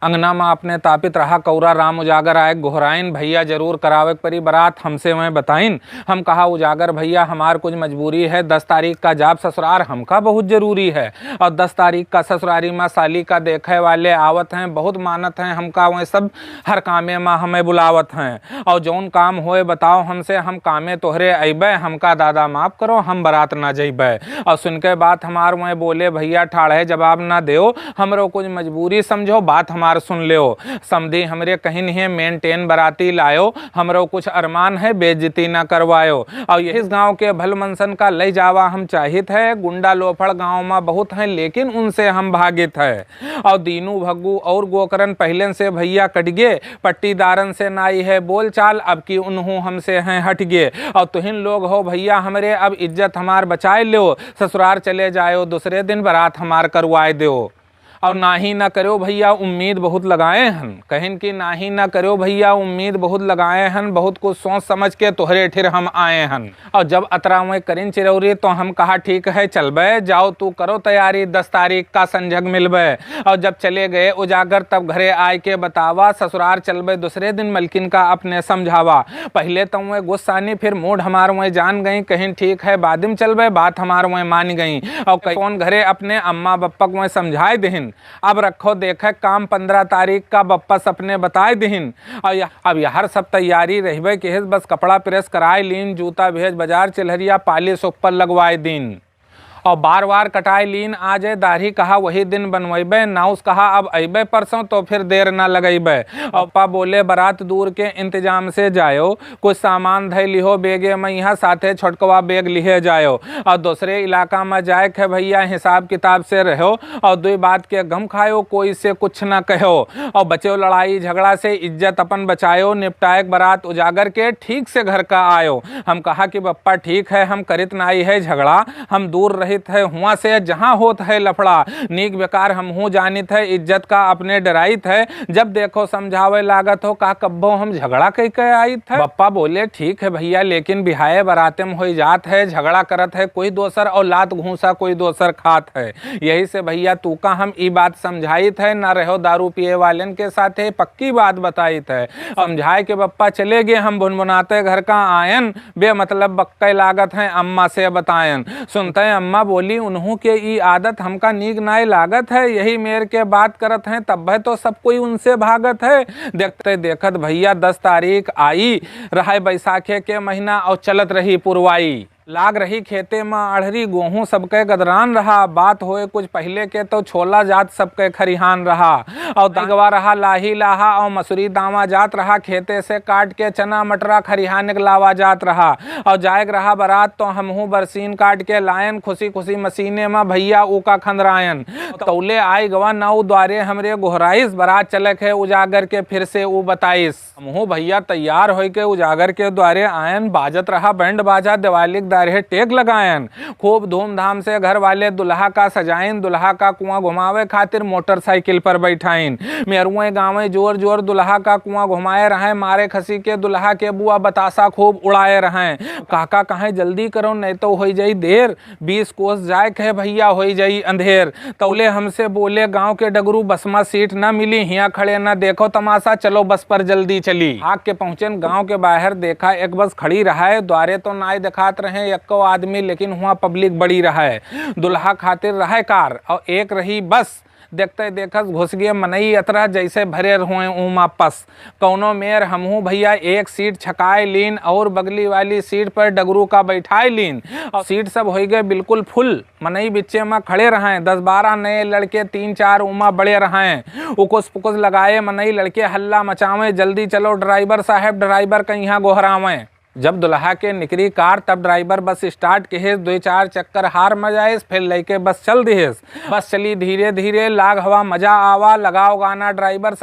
अंगना में अपने तापित रहा कौरा राम उजागर आए गोहराइन भैया जरूर करावे परी बारात हमसे मैं बताइन। हम कहा उजागर भैया हमार कुछ मजबूरी है, 10 तारीख का जाब ससुरार हमका बहुत जरूरी है। और 10 तारीख का ससुरारी माँ साली का देखे वाले आवत हैं, बहुत मानत हैं हमका, वह सब हर कामे माँ हमें बुलावत हैं। और जौन काम होए बताओ हमसे, हम कामे तोहरे अइबे, हमका दादा माफ करो हम बारात ना जइबे। और सुन के बात हमार वह बोले भैया ठाड़े जवाब ना दो, हमरो कुछ मजबूरी समझो, बात हमार सुन लो। समझी हमरे कहीं नहीं मेंटेन बराती लायो, हमरो कुछ अरमान है बेइज्जती ना करवायो। और यही गांव के भल मनसन का ले जावा हम चाहित है, गुंडा लोफड़ गांव में बहुत हैं लेकिन उनसे हम भागित है। और दीनू भग्गू और गोकरन पहले से भैया कट गए, पट्टीदारन से नाई है बोल चाल, अब की उन्हों हमसे हैं हट गए। और तुहिन लोग हो भैया हमरे, अब इज्जत हमार बचाए लो, ससुरार चले जाओ दूसरे दिन बारात हमार करवाए दो। और ना ही ना करो भैया उम्मीद बहुत लगाए हन, कहिन कि ना ही ना करो भैया उम्मीद बहुत लगाए हन, बहुत कुछ सोच समझ के तोहरे ठिर हम आए हन। और जब अतरा में करिन चिरौरी तो हम कहा ठीक है चलबे, जाओ तू करो तैयारी 10 तारीख का संजग मिलबे। और जब चले गए उजागर तब घरे आए के बतावा, ससुरार चलबे दूसरे दिन मलकिन का अपने समझावा। पहले तो वह गुस्सानी फिर मूड हमार वह जान गई, कहीं ठीक है बादिम चलबे, बात हमार वह मान गई। और कौन घरे अपने अम्मा बप्पा को समझाए दिहिन, अब रखो देखे काम 15 तारीख का बप्पा सपने बताए दिहिन। और अब यार सब तैयारी रहबे कि बस कपड़ा प्रेस कराए लीन, जूता भेज बाजार चिल्हरिया पालिश ऊपर लगवाए दिन। और बार बार कटाई लीन आ जाए, दाढ़ी कहा वही दिन बनवेबे, नाउस कहा अब अबे परसों तो फिर देर ना लगेबे। और पा बोले बारात दूर के इंतजाम से जायो, कुछ सामान धै लिहो बेगे में, यहाँ साथे छोटकवा बेग लिहे जायो। और दूसरे इलाका में जाए खे भैया हिसाब किताब से रहो, और दुई बात के गम खायो कोई से कुछ ना कहो। और बचो लड़ाई झगड़ा से, इज्जत अपन बचायो, निपटाए बारात उजागर के ठीक से घर का आयो। हम कहा कि बप्पा ठीक है हम करित नाई है झगड़ा, हम दूर रहित है हुआ से जहां होत है लफड़ा, नीक बेकार हम हूँ जानित है, इज्जत का अपने डराइत है, जब देखो समझावे लागत हो का कब्बो हम झगड़ा कह के आइत है। बप्पा बोले ठीक है भैया लेकिन बिहाए बराते में हो जात है, झगड़ा करत है कोई दोसर और लात घूसा कोई दोसर खात है। यही से भैया तू का हम ई बात समझाइत है, ना रहो दारू पिए वालन के साथ है, पक्की बात बताइत है। समझाए के बप्पा चले गए, हम बुनबुनाते घर का आयन, बेमतलब बक्के लागत है अम्मा से बतायन। सुनते अम्मा बोली उन्हों के ई आदत हमका नीक नाई लागत है, यही मेर के बात करत हैं तब है तो सब कोई उनसे भागत है। देखते देखत भैया 10 तारीख आई, रहा बैसाखे के महीना और चलत रही पुरवाई। लाग रही खेते में अड़हरी गेहूं सबके गदरान रहा, बात होए कुछ पहले के तो छोला जात सबके खरिहान रहा। और दगवा रहा लाही लाहा और मसूरी दावा जात रहा, खेते से काट के चना मटरा खरिहान लावा जात रहा। और जायक रहा बारात तो हमहू बरसीन काट के लायन, खुशी खुशी मसीने में भैया ऊका खंदरायन। तौले आय गवा नाउ द्वारे हमरे गोहराइस, बारात चलक है उजागर के फिर से ऊ बताइस। हमहू भैया तैयार हो के उजागर के द्वारे आयन, बाजत रहा बैंड बाजा, दिवाली दारे टेक लगायन, खूब धूमधाम से घर वाले दुल्हा का सजाइन, दुल्हा का कुआं घुमावे खातिर मोटरसाइकिल पर बैठाइन। मेरुए गाँव जोर जोर दुल्हा का कुआं घुमाए रहे, मारे खसी के दुल्हा के बुआ बतासा खूब उड़ाए रहे। काका कहे जल्दी करो नहीं तो हो जाई देर, 20 कोस जाए कहे भैया हो जाई अंधेर। तौले हमसे बोले गांव के डगरू बसमा सीट न मिली, हिया खड़े न देखो तमाशा, चलो बस पर जल्दी चली। आग के पहुंचन गांव के बाहर देखा एक बस खड़ी रहा है, द्वारे तो नाई दिखात रहे एको आदमी, लेकिन हुआ पब्लिक बड़ी रहा है। दुल्हा खातिर रहा कार और एक रही बस, देखते देखत घुस गए मनई अतरा जैसे भरे हुए उमा पस। कौनो मेर हमहू भैया एक सीट छकाए लीन और बगली वाली सीट पर डगरू का बैठाए लीन, और सीट सब हो गए बिल्कुल फुल। मनई बिच्चे में खड़े रहे, 10-12 नए लड़के 3-4 उमा बड़े रहे, उकुस पुकुस लगाए मनई लड़के हल्ला मचावे, जल्दी चलो ड्राइवर साहब ड्राइवर का यहाँ गोहरावे। जब दुल्हा के निकरी कार तब ड्राइवर बस स्टार्ट के 2-4 चक्कर हार मजाइस, फिर लेके बस चल दिहेस। बस चली धीरे धीरे, लाग हवा मजा आवा, लगाओ गाना ड्राइवर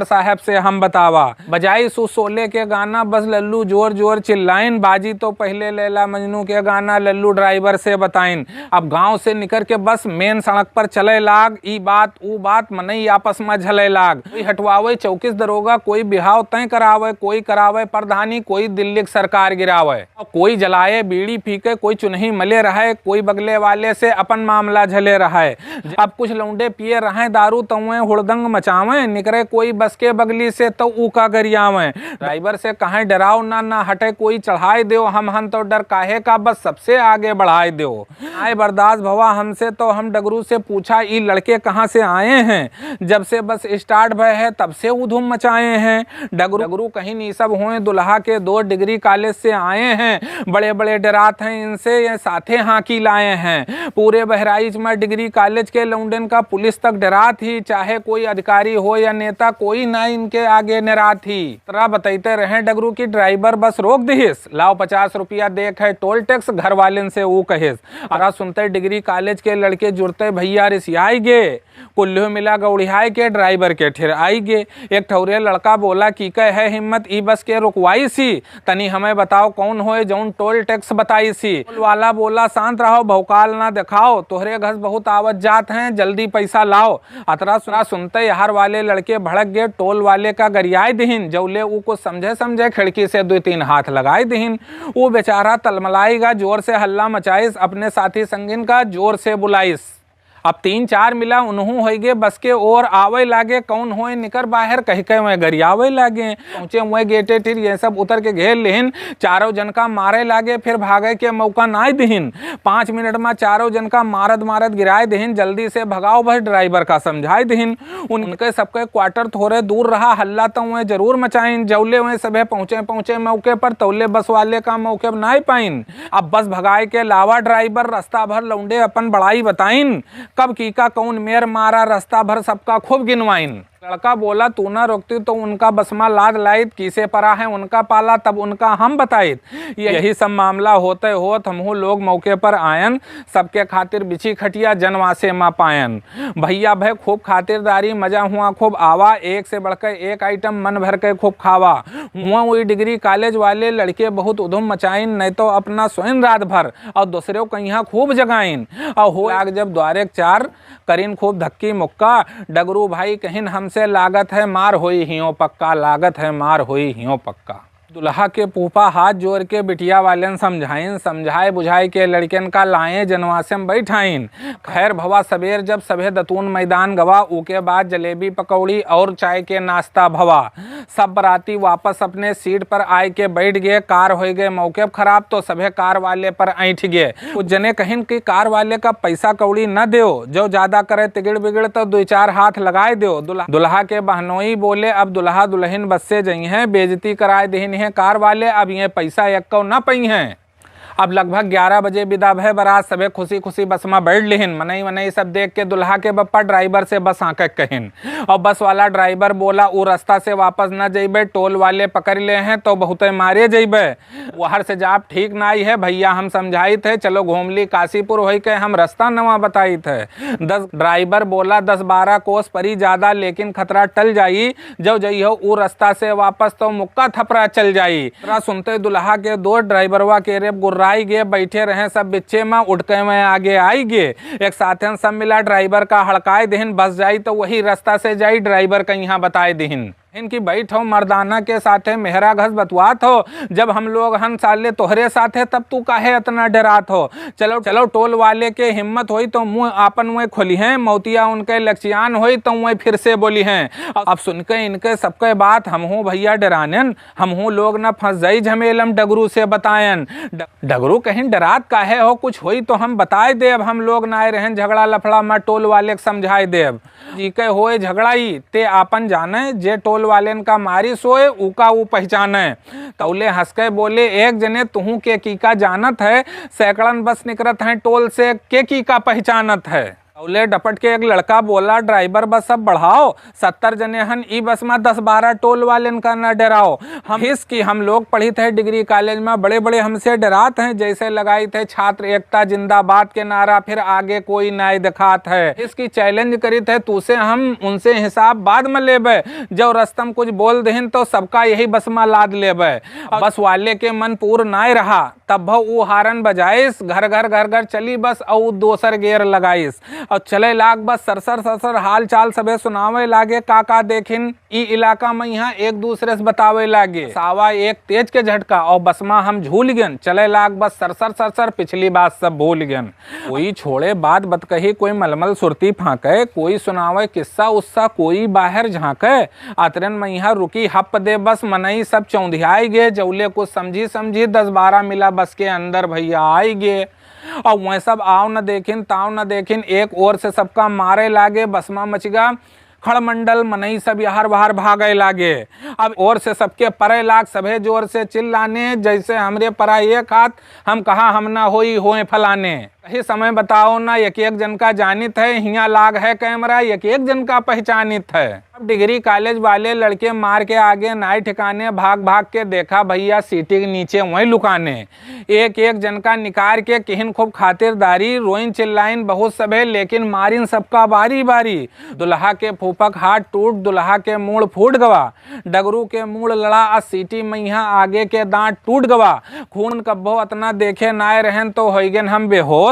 साहब से हम बतावा। बजाई सुसोले के गाना, बस लल्लू जोर जोर चिल्लाइन, बाजी तो पहले लैला मजनू के गाना लल्लू ड्राइवर से बताइन। अब गांव से निकल के बस मेन सड़क पर चले लाग, ई बात ऊ बात मनई आपस में झले लाग। कोई हटवावे चौकीस दरोगा, कोई बिहाव तय करावे, कोई करावे प्रधानी, कोई दिल्ली सरकार गिरावे। कोई जलाए बीड़ी फीके, कोई चुनही मले रहे, कोई बगले वाले से अपन मामला झले रहे। अब कुछ लौंडे पिए रहे दारू तउए हुड़दंग मचावे, निकरे कोई बस के बगली से तो ऊका गरियावे। ड्राइवर से कहें डराओ ना हटे कोई चढ़ाए दो, हम हन तो डर काहे का बस सबसे आगे बढ़ाए दो। आए बर्दाश्त भवा हमसे तो हम डगरू से पूछा ये लड़के कहाँ से आए हैं, जब से बस स्टार्ट भय है तब से उधूम मचाए हैं। डगरू कहीं नहीं सब हुए दुल्हा के 2 डिग्री कॉलेज से आए हैं, बड़े बड़े डरात हैं इनसे ये साथे हाकी लाए हैं। पूरे बहराइच में डिग्री कॉलेज के लौंडन का पुलिस तक डरा थी, चाहे कोई अधिकारी हो या नेता कोई ना इनके आगे निरा थी। तरह बताते रहे डगरू की ड्राइवर बस रोक दिहिस, लाओ 50 रुपया देख है टोल टैक्स, घर वाले से वो कहिस। अरा सुनते डिग्री कॉलेज के लड़के जुड़ते भैया रिसियाई गे, कुल्लू मिला गौड़ियाई के ड्राइवर के ठिर आई गे। एक ठौरे लड़का बोला की कह है हिम्मत ई बस के रुकवाई सी, तनी हमें बताओ कौन होए जौन टोल टैक्स बताई सी। वाला बोला शांत रहो भौकाल ना दिखाओ, तोहरे घस बहुत आवत जात हैं, जल्दी पैसा लाओ। अतरा सुना सुनते यार वाले लड़के भड़क गए, टोल वाले का गरियाई दिहिन, जौले ऊ को समझे खिड़की से 2-3 हाथ लगाए दिहिन। वो बेचारा तलमलाईगा, जोर से हल्ला मचाइस, अपने साथी संगिन का जोर से बुलाइस। अब 3-4 मिला उन्हू हो गए बस के और आवे लागे, कौन होए निकर बाहर कह के वह गरियावे लागे। पहुंचे हुए गेटे टिर ये सब उतर के घेर लेहिन, चारों जन का मारे लागे, फिर भागे के मौका ना दिहिन। 5 मिनट में चारों जन का मारत गिराए दिहिन, जल्दी से भगाओ भाई ड्राइवर का समझाए दिहिन। उनके सबके क्वार्टर थोड़े दूर रहा, हल्ला तो वह जरूर मचाइन। जौले वह सभे पहुंचे मौके पर, तौले बस वाले का मौके ना पाइन। अब बस भगाए के अलावा ड्राइवर रास्ता भर लौंडे अपन बड़ाई बताइन, कब की का कौन मेर मारा रास्ता भर सबका खूब गिनवाइन। लड़का बोला तू ना रोकती तो उनका बसमा लाद लाइत, किसे परा है उनका पाला तब उनका हम बताइत। यही सब मामला होते होत हमहू लोग मौके पर आयन, सबके खातिर बिछी खटिया जनवासे मा पायन। भैया भाई खूब खातिरदारी मजा हुआ खूब आवा, एक से बढ़कर एक आइटम मन भर के खूब खावा। हुआ वही डिग्री कॉलेज वाले लड़के बहुत उधम मचाइन, नहीं तो अपना सोइन रात भर और दूसरे को कहीं खूब जगाइन। और हो आग जब द्वारे 4 करीन खूब धक्की मुक्का, डगरू भाई कहिन हमसे लागत है मार होई हियो पक्का, लागत है मार होई हियो पक्का। दुल्हा के फूफा हाथ जोड़ के बिटिया वाले समझाइन, समझाए बुझाए के लड़कन का लाए जनवासे में बैठाइन। खैर भवा सबेर जब सभे दतून मैदान गवा, उके बाद जलेबी पकौड़ी और चाय के नाश्ता भवा। सब बराती वापस अपने सीट पर आए के बैठ गए। कार हो गए मौके खराब तो सभे कार वाले पर ऐठ गए। कुछ जने कहिन कि कार वाले का पैसा कौड़ी न दो, जो ज्यादा करे तिगड़ बिगड़ तो 2-4 हाथ लगाए दो। दुल्हा के बहनोई बोले अब दुल्हा दुल्हन बस से जई हैं, बेइज्जती कराए देहिन है कार वाले, अब ये पैसा एक ना पई हैं। अब लगभग 11 बजे विदा भय बरात, सबे खुशी खुशी बस में बैठ लेहिन। मनई सब देख के दुल्हा के बप्पा ड्राइवर से बस आके कहिन। और बस वाला ड्राइवर बोला वो रास्ता से वापस न जइबे, टोल वाले पकड़ ले हैं तो बहुत मारे जइबे। वहर से जाप ठीक ना आई है भैया, हम समझाई थे चलो घूमली काशीपुर हो के हम रास्ता नवा बताई थे। ड्राइवर बोला 10-12 कोस परी ज्यादा, लेकिन खतरा टल जाई, जो जइहो वो रास्ता से वापस तो मुक्का थपरा चल जाई। सुनते दुल्हा के 2 ड्राइवरवा के रेप गुर्राई गे, बैठे रहे सब बिच्छे में, उठके में आगे आई गे। एक साथन सब मिला ड्राइवर का हड़काए देहिन, बस जाई तो वही रास्ता से जाई, ड्राइवर का यहाँ बताए देहिन। इनकी बैठ हो मर्दाना के साथे मेहरा घस बतवात हो, जब हम लोग हन साले तोहरे साथे तब तू काहे इतना डरात हो। चलो टोल वाले के हिम्मत होई तो मुंह आपन मुँह खोली हैं, मौतिया उनके लक्ष्यान होई तो मुँह फिर से बोली हैं। अब सुनके इनके सबके बात हम हूँ भैया डरानन, हम हूँ लोग न फंस जाई झमेलम डगरू से बतायन। डगरू कहीं डरात काहे हो, कुछ होई तो हम बताए देव, हम लोग ना आए रहन झगड़ा लफड़ा में टोल वाले के समझाए देव। जी के होए झगड़ाई ते आपन जाने, जे टोल वालेन का मारी सोए उका वो पहचाने। तौले हंस के बोले एक जने तुहू के की का जानत है, सैकड़न बस निकरत हैं टोल से के की का पहचानत है। तौले डपट के एक लड़का बोला ड्राइवर बस अब बढ़ाओ, 70 जने हन ई बस में 10-12 टोल वालेन का न डराओ। हम इसकी हम लोग पढ़ी थे डिग्री कॉलेज में, बड़े बड़े हमसे डरात हैं, जैसे लगाई थे छात्र एकता जिंदाबाद के नारा, फिर आगे कोई नाय दिखात है। इसकी चैलेंज करी थे तुसे हम, उनसे हिसाब बाद में लेबे, जो रस्तम कुछ बोल देहिन तो सबका यही बस में लाद लेबे। बस वाले के मन पूर नाय रहा, तब वो हारन बजाइस, घर घर घर घर चली बस और दोसर गेर लगाइस और चले लाग बस सरसर सरसर हाल चाल सबे सुनावे लागे। काका देखिन ई इलाका में यहाँ एक दूसरे से बतावे लागे। सावा एक तेज के झटका और बसमा हम झूल गन, चले लाग बस सरसर सरसर पिछली बात सब भूल गन। कोई छोड़े बात बत कही, कोई मलमल सुरती फांके, कोई सुनावे किस्सा उस्सा, कोई बाहर झांके। अतरन में यहाँ रुकी हप दे बस मनई सब चौंधियाई गे। जौले कुछ समझी समझी 10-12 मिला बस के अंदर भैया आई गे। और वह सब आओ न देखिन ताव न देखिन, एक ओर से सबका मारे लागे। बसमा मचगा खड़मंडल, मनई सब यार बाहर भागे लागे। अब और से सबके परे लाग, सभे जोर से चिल्लाने, जैसे हमरे परा एक हाथ हम कहा हम ना होई होए फलाने। ही समय बताओ ना, एक एक जन का जानित है, हिया लाग है कैमरा, एक एक जन का पहचानित है। अब डिग्री कॉलेज वाले लड़के मार के आगे नाई ठिकाने, भाग भाग के देखा भैया सीटी के नीचे वहीं लुकाने। एक एक जन का निकार के किहन खूब खातिरदारी, रोइन चिल्लाइन बहुत सभे, लेकिन मारिन सबका बारी बारी। दुल्हा के फूफक हाथ टूट, दुल्हा के मूड़ फूट गवा, डगरू के मूड़ लड़ा आ सीटी मैया आगे के दांत टूट गवा। खून कब्बो अतना देखे नाय रहन तो होइगन हम बेहोश।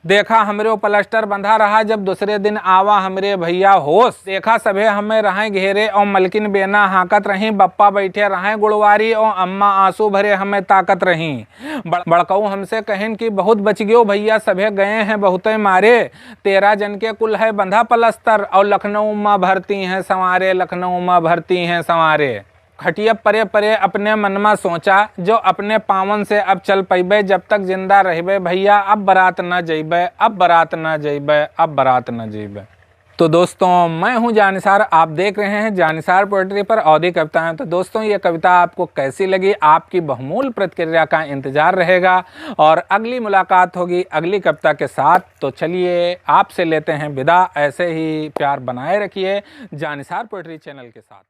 देखा हमरे प्लास्टर बंधा रहा, जब दूसरे दिन आवा हमरे भैया होश। देखा सभे हमें रहे घेरे और मलकिन बेना हाकत रही, बप्पा बैठे रहे गुड़वारी और अम्मा आंसू भरे हमें ताकत रही। बड़काऊ हमसे कहिन कि बहुत बच गयो भैया, सभे गए हैं बहुते मारे। 13 जन के कुल है बंधा प्लास्टर और लखनऊ में भर्ती हैं संवारे, लखनऊ में भर्ती हैं संवारे। खटिया परे परे अपने मन में सोचा, जो अपने पावन से अब चल पैबे, जब तक जिंदा रहबे भैया अब बारात न जइबे, अब बारात न जइबे, अब बारात न जइबे। तो दोस्तों मैं हूं जानिसार, आप देख रहे हैं जानिसार पोएट्री पर अवधी कविताएं। तो दोस्तों ये कविता आपको कैसी लगी, आपकी बहुमूल्य प्रतिक्रिया का इंतजार रहेगा और अगली मुलाकात होगी अगली कविता के साथ। तो चलिए आपसे लेते हैं विदा, ऐसे ही प्यार बनाए रखिए जानिसार पोएट्री चैनल के साथ।